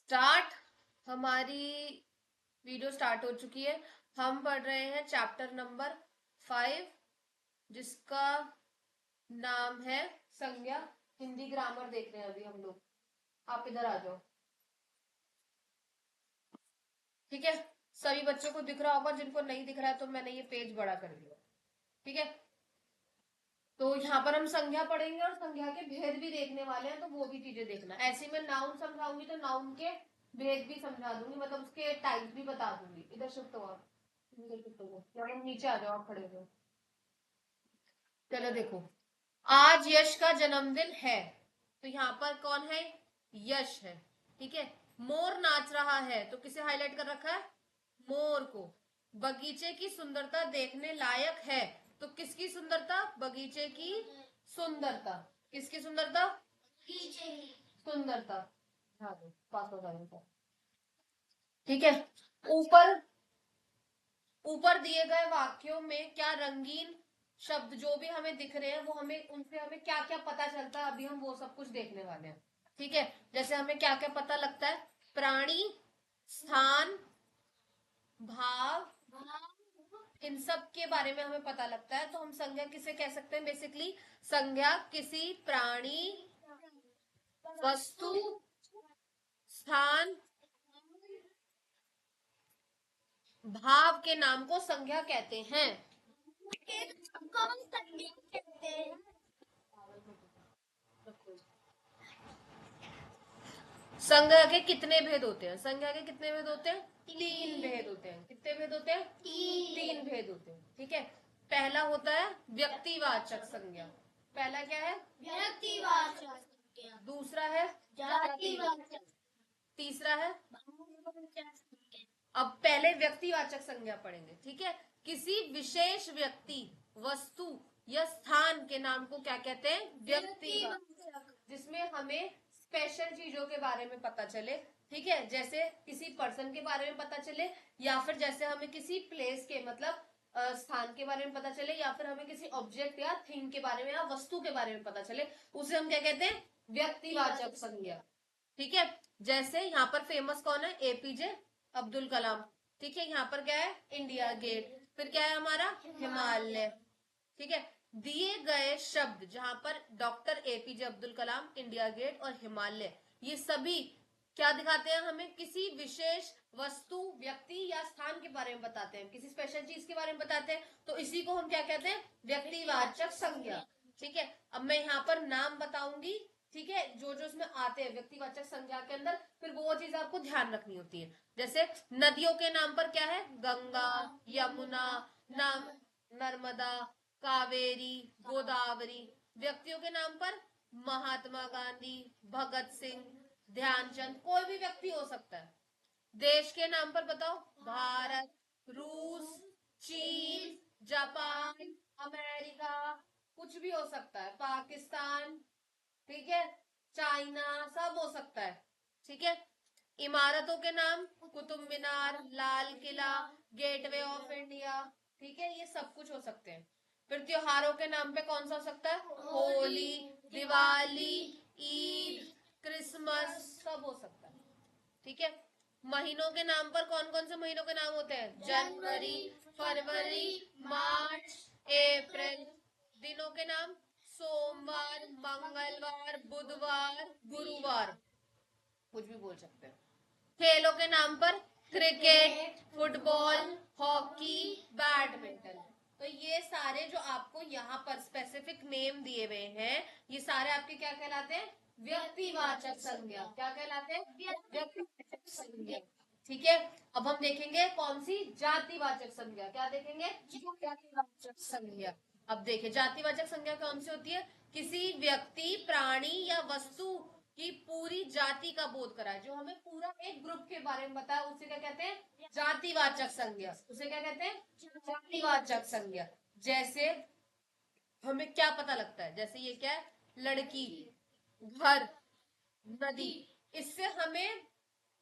Start. हमारी video start हो चुकी है। हम पढ़ रहे हैं चैप्टर नंबर 5, जिसका नाम है संज्ञा। हिंदी ग्रामर देख रहे हैं अभी हम लोग। आप इधर आ जाओ, ठीक है। सभी बच्चों को दिख रहा होगा, जिनको नहीं दिख रहा है तो मैंने ये पेज बड़ा कर दिया, ठीक है। तो यहाँ पर हम संज्ञा पढ़ेंगे और संज्ञा के भेद भी देखने वाले हैं, तो वो भी चीजें देखना। ऐसे मैं नाउन समझाऊंगी तो नाउन के भेद भी समझा दूंगी, मतलब उसके टाइप भी बता दूंगी। इधर शिफ्ट हो आप, इधर शिफ्ट हो, या तुम नीचे आ जाओ, आप खड़े हो। चलो देखो, आज यश का जन्मदिन है, तो यहाँ पर कौन है? यश है, ठीक है। मोर नाच रहा है, तो किसे हाईलाइट कर रखा है? मोर को। बगीचे की सुंदरता देखने लायक है, तो किसकी सुंदरता? बगीचे की सुंदरता। किसकी सुंदरता? बगीचे की सुंदरता। हाँ जी, पास हो जाएगा, ठीक है। ऊपर ऊपर दिए गए वाक्यों में क्या रंगीन शब्द जो भी हमें दिख रहे हैं, वो हमें उनसे हमें क्या क्या पता चलता है, अभी हम वो सब कुछ देखने वाले हैं, ठीक है। जैसे हमें क्या क्या पता लगता है? प्राणी, स्थान, भाव, इन सब के बारे में हमें पता लगता है। तो हम संज्ञा किसे कह सकते हैं? बेसिकली संज्ञा किसी प्राणी, वस्तु, स्थान, भाव के नाम को संज्ञा कहते हैं। संज्ञा के कितने भेद होते हैं? संज्ञा के कितने भेद होते हैं? 3 भेद होते हैं। कितने भेद होते हैं? 3 भेद होते हैं, ठीक है। पहला होता है व्यक्तिवाचक संज्ञा। पहला क्या है? व्यक्तिवाचक। दूसरा है जातिवाचक। तीसरा है। अब पहले व्यक्तिवाचक संज्ञा पढ़ेंगे, ठीक है। किसी विशेष व्यक्ति, वस्तु या स्थान के नाम को क्या कहते हैं? व्यक्तिवाचक। जिसमें हमें स्पेशल चीजों के बारे में पता चले, ठीक है। जैसे किसी पर्सन के बारे में पता चले, या फिर जैसे हमें किसी प्लेस के मतलब स्थान के बारे में पता चले, या फिर हमें किसी ऑब्जेक्ट या थिंग के बारे में या वस्तु के बारे में पता चले, उसे हम क्या कहते हैं? व्यक्तिवाचक संज्ञा, ठीक है। जैसे यहाँ पर फेमस कौन है? एपीजे अब्दुल कलाम, ठीक है। यहाँ पर क्या है? India Gate. फिर क्या है हमारा? हिमालय, ठीक है। दिए गए शब्द जहां पर doctor APJ Abdul Kalam, India gate और हिमालय, ये सभी क्या दिखाते हैं? हमें किसी विशेष वस्तु, व्यक्ति या स्थान के बारे में बताते हैं, किसी स्पेशल चीज के बारे में बताते हैं। तो इसी को हम क्या कहते हैं? व्यक्तिवाचक संज्ञा, ठीक है। अब मैं यहाँ पर नाम बताऊंगी, ठीक है, जो जो इसमें आते हैं व्यक्तिवाचक संज्ञा के अंदर, फिर वो चीज आपको ध्यान रखनी होती है। जैसे नदियों के नाम पर क्या है? गंगा, यमुना, नाम नर्मदा, कावेरी, गोदावरी। व्यक्तियों के नाम पर महात्मा गांधी, भगत सिंह, ध्यानचंद, कोई भी व्यक्ति हो सकता है। देश के नाम पर बताओ? भारत, रूस, चीन, जापान, अमेरिका, कुछ भी हो सकता है, पाकिस्तान, ठीक है, चाइना, सब हो सकता है, ठीक है। इमारतों के नाम? Qutub Minar, Lal Qila, gateway of India, ठीक है, ये सब कुछ हो सकते हैं। फिर त्योहारों के नाम पे कौन सा हो सकता है? होली, दिवाली, ईद, क्रिसमस, सब हो सकता है, ठीक है। महीनों के नाम पर कौन कौन से महीनों के नाम होते हैं? जनवरी, फरवरी, मार्च, अप्रैल। दिनों के नाम? सोमवार, मंगलवार, बुधवार, गुरुवार, कुछ भी बोल सकते हैं। खेलों के नाम पर? Cricket, football, hockey, badminton. तो ये सारे जो आपको यहाँ पर स्पेसिफिक नेम दिए हुए हैं, ये सारे आपके क्या कहलाते हैं? व्यक्तिवाचक संज्ञा। क्या कहलाते हैं? व्यक्तिवाचक संज्ञा, ठीक है। अब हम देखेंगे कौन सी? जातिवाचक संज्ञा। क्या देखेंगे? जातिवाचक संज्ञा। अब देखिए, जातिवाचक संज्ञा कौन सी होती है? किसी व्यक्ति, प्राणी या वस्तु की पूरी जाति का बोध कराए, जो हमें पूरा एक ग्रुप के बारे में बताया, उसे क्या कहते हैं? जातिवाचक संज्ञा। उसे क्या कहते हैं? जातिवाचक संज्ञा। जैसे हमें क्या पता लगता है? जैसे ये क्या है? लड़की, घर, नदी। इससे हमें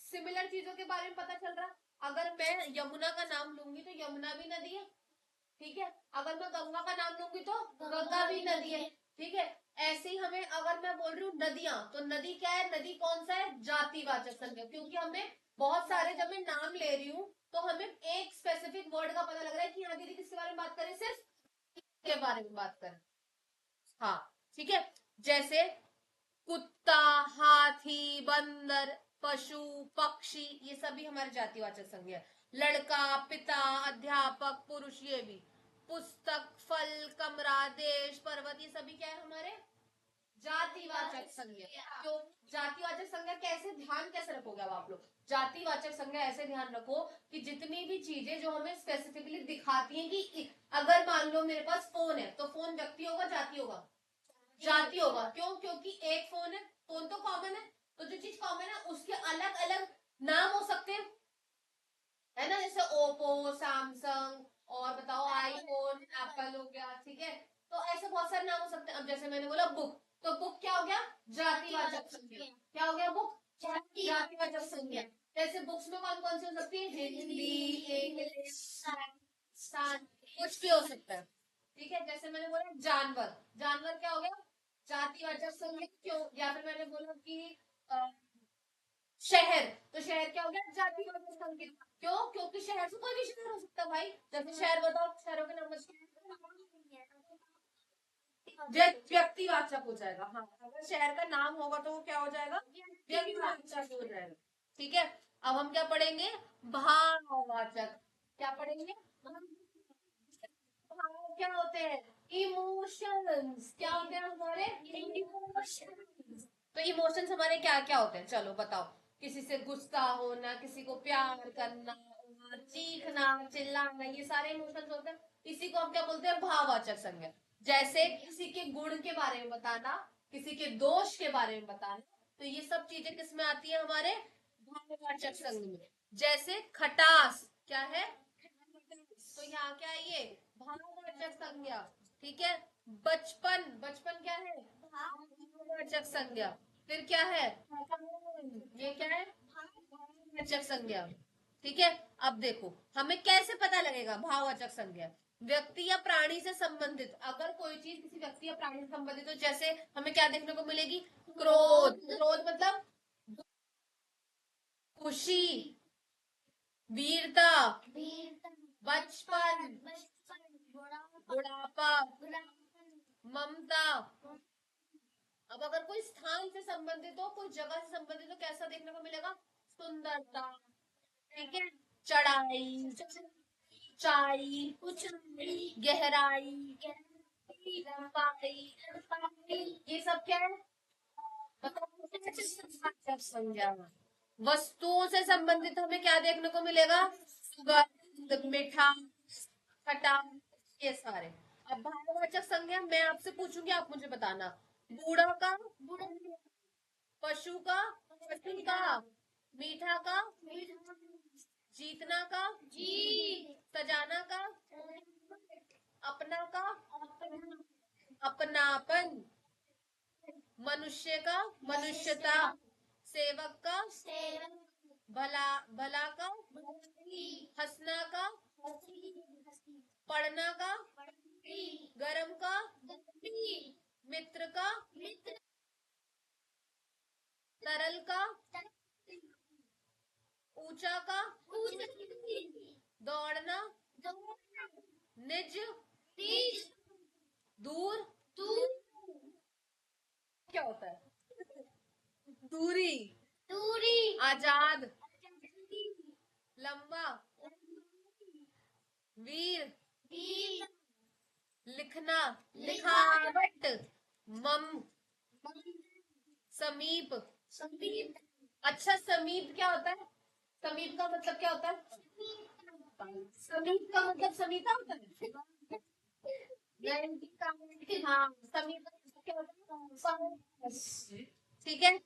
सिमिलर चीजों के बारे में पता चल रहा। अगर मैं यमुना का नाम लूंगी तो यमुना भी नदी है, ठीक है। अगर मैं गंगा का नाम लूंगी तो गंगा भी नदी है, ठीक है। ऐसे ही हमें अगर मैं बोल रही हूँ नदियां, तो नदी क्या है, नदी कौन सा है, जातिवाचक संज्ञा, क्योंकि हमें बहुत सारे, जब मैं नाम ले रही हूँ तो हमें एक स्पेसिफिक वर्ड का पता लग रहा है कि हाँ दीदी किसके बारे में बात करें, सिर्फ के बारे में बात करें। हाँ ठीक है, जैसे कुत्ता, हाथी, बंदर, पशु, पक्षी, ये सभी हमारे जातिवाचक संज्ञा है। लड़का, पिता, अध्यापक, पुरुष, ये भी। पुस्तक, फल, कमरा, देश, पर्वत, ये सभी क्या है हमारे जातिवाचक संज्ञा। क्यों जातिवाचक संज्ञा, कैसे ध्यान कैसे रखोगे अब आप लोग, जातिवाचक संज्ञा ऐसे ध्यान रखो कि जितनी भी चीजें जो हमें स्पेसिफिकली दिखाती हैं कि अगर मान लो मेरे पास फोन है, तो फोन व्यक्ति होगा जाति होगा, जाति होगा। क्यों, क्योंकि एक फोन है, फोन तो कॉमन है, तो जो चीज कॉमन है उसके अलग अलग नाम हो सकते हैं, है ना, जैसे ओप्पो, सैमसंग, और बताओ आईफोन, एप्पल हो गया, ठीक है। तो ऐसे बहुत सारे नाम हो सकते हैं। अब जैसे मैंने बोला बुक, तो बुक क्या हो गया, जातिवाचक संज्ञा। क्या हो गया, बुक जातिवाचक संज्ञा। जैसे बुक्स में कौन कौन सी हो सकती है, हिंदी, इंग्लिश, साइंस, कुछ भी हो सकता है, ठीक है। जैसे मैंने बोला जानवर, जानवर क्या हो गया, जातिवाचक संज्ञा। क्यों, या फिर मैंने बोला कि शहर, तो शहर क्या हो गया, जातिवाचक संज्ञा। क्यों, क्योंकि शहर से कोई भी शहर हो सकता है भाई। जैसे शहर बताओ, शहरों के नाम व्यक्तिवाचक हो जाएगा। हाँ, अगर शहर का नाम होगा तो वो क्या हो जाएगा, व्यक्तिवाचक हो जाएगा, ठीक है। अब हम क्या पढ़ेंगे, भाववाचक। क्या पढ़ेंगे, भाव क्या होते हैं, इमोशंस। क्या होते हैं हमारे इमोशंस। तो इमोशंस हमारे क्या क्या होते हैं, चलो बताओ। किसी से गुस्सा होना, किसी को प्यार करना, और चीखना, चिल्लाना, ये सारे इमोशंस होते हैं। इसी को हम क्या बोलते हैं, भाववाचक संज्ञा। जैसे किसी के गुण के बारे में बताना, किसी के दोष के बारे में बताना, तो ये सब चीजें किसमें आती है, हमारे भाववाचक संज्ञा में। जैसे खटास क्या है, तो यहाँ क्या है, ये भाववाचक संज्ञा, ठीक है। बचपन, बचपन क्या है, भाववाचक संज्ञा। फिर क्या है, ये क्या है, भाववाचक संज्ञा, ठीक है। अब देखो हमें कैसे पता लगेगा भाववाचक संज्ञा, व्यक्ति या प्राणी से संबंधित, अगर कोई चीज किसी व्यक्ति या प्राणी से संबंधित हो, जैसे हमें क्या देखने को मिलेगी, क्रोध, क्रोध मतलब खुशी, वीरता, बचपन, बुढ़ापा, ममता। अब अगर कोई स्थान से संबंधित हो, कोई जगह से संबंधित हो, कैसा देखने को मिलेगा, सुंदरता, ठीक है। चढ़ाई, ऊंचाई, गहराई, लंबाई, ये सब क्या है, बताओ संज्ञा। वस्तुओं से संबंधित हमें क्या देखने को मिलेगा, सुगंध, मीठा, खटा, ये सारे। अब भाववाचक संज्ञा मैं आपसे पूछूंगी, आप मुझे बताना। बूढ़ा का, पशु का, पशु का, मीठा का, जीतना का, सजाना का, अपना का, अपनापन, मनुष्य का, मनुष्यता, सेवक का, भला, भला का, हंसना का, पढ़ना का, गरम का, मित्र का, तरल का, ऊंचा का, दौड़ना, निज, दूर, क्या होता है, दूरी, आजाद, लंबा, वीर, लिखना, लिखावट, मम, समीप। अच्छा, समीप क्या होता है, समीप का मतलब क्या होता है, समीप का मतलब समीपा होता है, हाँ, समीप का मतलब क्या होता है, ठीक है।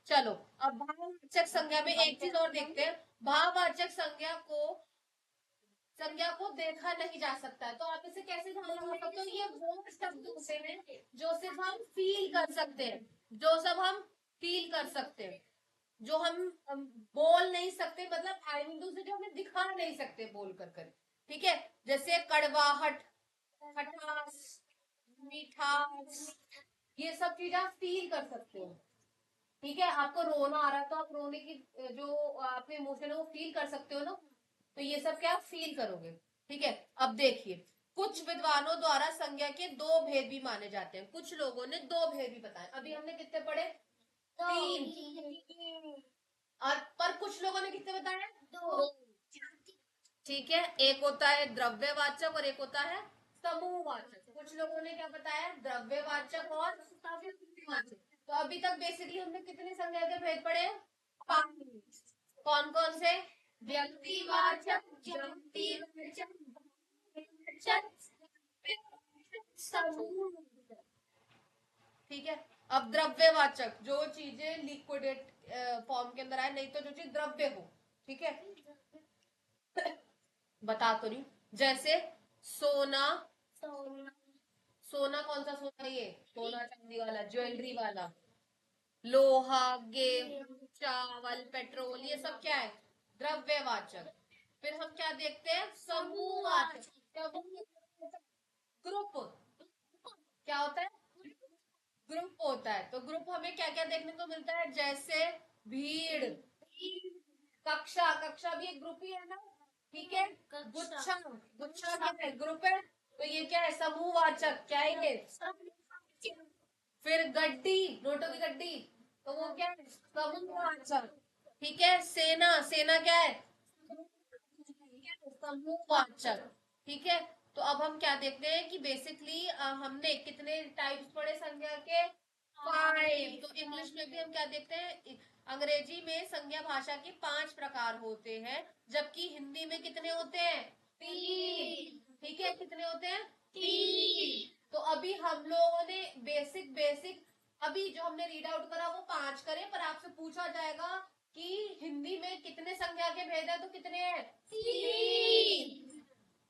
चलो अब भाववाचक संज्ञा में एक चीज और देखते हैं। भाववाचक संज्ञा को देखा नहीं जा सकता है, तो आप इसे कैसे ध्यान लगा सकते हो, ये वो शब्द होते हैं जो सिर्फ हम फील कर सकते हैं, जो सब हम फील कर सकते हैं, जो हम बोल नहीं सकते, मतलब आई मीन से जो हमें दिखा नहीं सकते बोल कर, ठीक है। जैसे कड़वाहट, खटास, मीठास, ये सब चीज आप फील कर सकते हो। ठीक है, आपको रोना आ रहा है तो आप रोने की जो आपके इमोशन है वो फील कर सकते हो ना, तो ये सब क्या आप फील करोगे। ठीक है, अब देखिए, कुछ विद्वानों द्वारा संज्ञा के दो भेद भी माने जाते हैं। कुछ लोगों ने दो भेद भी बताए। अभी हमने कितने पढ़े? 3। और पर कुछ लोगों ने कितने बताए? 2। ठीक है, एक होता है द्रव्यवाचक और एक होता है समूहवाचक। कुछ लोगों ने क्या बताया? द्रव्यवाचक और समूहवाचक। तो अभी तक बेसिकली हमने कितने संज्ञा के भेद पढ़े? 5। कौन कौन से? व्यक्तिवाचक, व्यक्तिवाचक, समूहवाचक। ठीक है, अब द्रव्यवाचक, जो चीजें लिक्विडेट फॉर्म के अंदर आए, नहीं तो जो चीज द्रव्य हो। ठीक है, बता तो रही हूँ। जैसे सोना, सोना कौन सा सोना है? ये सोना चांदी वाला, ज्वेलरी वाला। लोहा, गेहूं, चावल, पेट्रोल, ये सब क्या है? द्रव्यवाचक। फिर हम क्या देखते हैं? समूहवाचक। ग्रुप क्या होता है? ग्रुप होता है। तो ग्रुप हमें क्या क्या देखने को मिलता है? जैसे भीड़, कक्षा, कक्षा भी एक ग्रुप ही है ना। ठीक है, गुच्छा, गुच्छा क्या है? ग्रुप है। तो ये क्या है? समूहवाचक। क्या है ये? फिर गड्डी, नोटों की गड्डी, तो वो क्या है? समूहवाचक। ठीक है, सेना, सेना क्या है? समूहवाचक। ठीक है, तो अब हम क्या देखते हैं कि बेसिकली हमने कितने टाइप्स पढ़े संज्ञा के? 5। तो इंग्लिश में भी हम क्या देखते हैं? अंग्रेजी में संज्ञा भाषा के 5 प्रकार होते हैं, जबकि हिंदी में कितने होते हैं? 3। ठीक है, कितने होते हैं? 3। तो अभी हम लोगों ने बेसिक बेसिक अभी जो हमने रीड आउट करा वो 5 करे, पर आपसे पूछा जाएगा कि हिंदी में कितने संज्ञा के भेद है, तो कितने हैं? 3।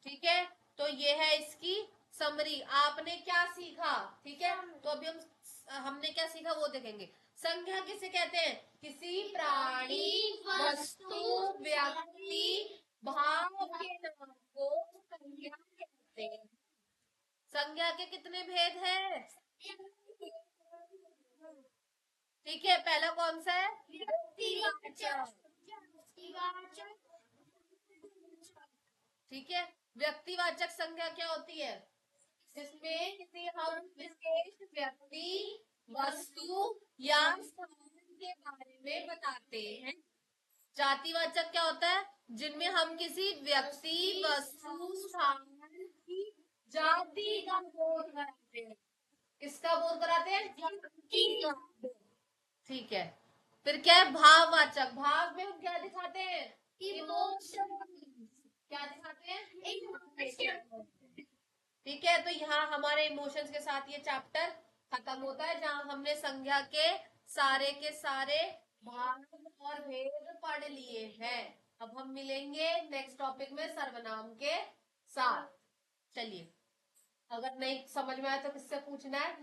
ठीक है, तो ये है इसकी समरी। आपने क्या सीखा? ठीक है, तो अभी हमने क्या सीखा वो देखेंगे। संज्ञा किसे कहते हैं? किसी प्राणी, वस्तु, व्यक्ति, भाव के नाम को संज्ञा कहते हैं। संज्ञा के कितने भेद हैं? ठीक है, पहला कौन सा है? व्यक्तिवाचक। ठीक है, व्यक्तिवाचक संज्ञा क्या होती है? जिसमें किसी हम विशेष व्यक्ति, वस्तु या स्थान के बारे में बताते हैं। जातिवाचक क्या होता है? जिनमें हम किसी व्यक्ति, वस्तु, स्थान की जाति का बोध कराते हैं। किसका बोध कराते हैं? जाति का। ठीक है, फिर क्या है? भाववाचक। भाव में हम क्या दिखाते हैं? इमोशन। क्या दिखाते हैं? इमोशन। ठीक है, तो यहाँ हमारे इमोशंस के साथ ये चैप्टर खत्म होता है, जहाँ हमने संज्ञा के सारे भाग और भेद पढ़ लिए हैं। अब हम मिलेंगे नेक्स्ट टॉपिक में सर्वनाम के साथ। चलिए, अगर नहीं समझ में आया तो किससे पूछना है?